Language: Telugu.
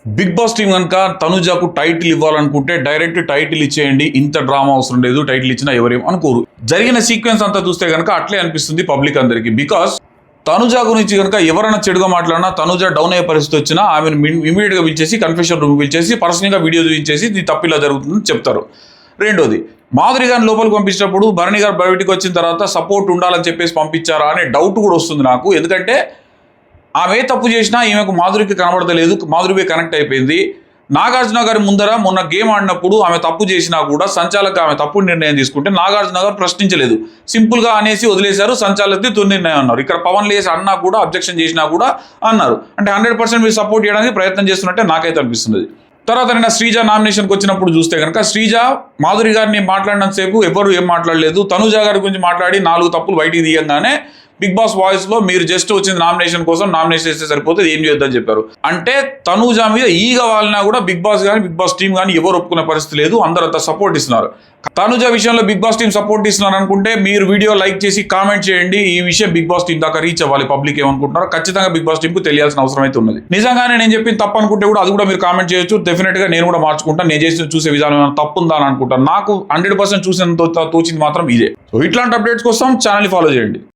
బిగ్ బాస్ టీం కనుక తనుజకు టైటిల్ ఇవ్వాలనుకుంటే డైరెక్ట్ టైటిల్ ఇచ్చేయండి, ఇంత డ్రామా అవసరం లేదు, టైటిల్ ఇచ్చినా ఎవరేం అనుకోరు. జరిగిన సీక్వెన్స్ అంతా చూస్తే కనుక అట్లే అనిపిస్తుంది పబ్లిక్ అందరికి. బికాస్ తనుజ గురించి కనుక ఎవరైనా చెడుగా మాట్లాడినా, తనుజ డౌన్ అయ్యే పరిస్థితి వచ్చినా ఆమెను ఇమీడియట్గా పిలిచేసి కన్ఫెషన్ రూమ్ పిలిచేసి పర్సనల్గా వీడియో చూపించేసి ఇది తప్పిలా జరుగుతుందని చెప్తారు. రెండోది, మాధురి గారిని లోపలికి పంపించినప్పుడు భరణి గారు బయటికి వచ్చిన తర్వాత సపోర్ట్ ఉండాలని చెప్పేసి పంపించారా అనే డౌట్ కూడా వస్తుంది నాకు. ఎందుకంటే ఆమె తప్పు చేసినా ఈమెకు మాధురికి కనబడతలేదు, మాధురిపై కనెక్ట్ అయిపోయింది. నాగార్జున గారి ముందర మొన్న గేమ్ ఆడినప్పుడు ఆమె తప్పు చేసినా కూడా సంచాలక ఆమె తప్పుడు నిర్ణయం తీసుకుంటే నాగార్జున గారు ప్రశ్నించలేదు, సింపుల్గా అనేసి వదిలేశారు. సంచాలకుది తుది నిర్ణయం అన్నారు. ఇక్కడ పవన్ లేసి అన్నా కూడా అబ్జెక్షన్ చేసినా కూడా అన్నారు. అంటే 100% మీరు సపోర్ట్ చేయడానికి ప్రయత్నం చేస్తున్నట్టే నాకైతే అనిపిస్తుంది. తర్వాత నిన్న శ్రీజ నామినేషన్కి వచ్చినప్పుడు చూస్తే కనుక శ్రీజ మాధురి గారిని మాట్లాడినంతసేపు ఎవరు ఏం మాట్లాడలేదు. తనుజ గారి గురించి మాట్లాడి 4 తప్పులు బయటికి తీయంగానే బిగ్ బాస్ వాయిస్లో మీరు జస్ట్ వచ్చింది నామినేషన్ కోసం, నామినేషన్ చేస్తే సరిపోతుంది, ఏం చేద్దని చెప్పారు. అంటే తనుజ మీద ఈగ వాళ్ళినా కూడా బిగ్ బాస్ కానీ బిగ్ బాస్ టీం కానీ ఎవరు ఒప్పుకునే పరిస్థితి లేదు, అందరూ అంత సపోర్ట్ ఇస్తున్నారు. తనుజ విషయంలో బిగ్ బాస్ టీం సపోర్ట్ ఇస్తున్నారు అనుకుంటే మీరు వీడియో లైక్ చేసి కామెంట్ చేయండి. ఈ విషయం బిగ్ బాస్ టీం దాకా రీచ్ అవ్వాలి. పబ్లిక్ ఏమనుకుంటున్నారో ఖచ్చితంగా బిగ్ బాస్ టీంకు తెలియాల్సిన అవసరం అయితే ఉన్నది. నిజంగానే నేను చెప్పింది తప్పు అనుకుంటే కూడా అది కూడా మీరు కామెంట్ చేయొచ్చు. డెఫినెట్గా నేను కూడా మార్చుకుంటాను. నేను చేసి చూసే విధానం ఏమైనా తప్పు ఉందా అని అనుకుంటాను. నాకు 100% చూసిన తోచింది మాత్రం ఇదే. సో ఇట్లాంటి అప్డేట్స్ కోసం ఛానల్ ఫాలో చేయండి.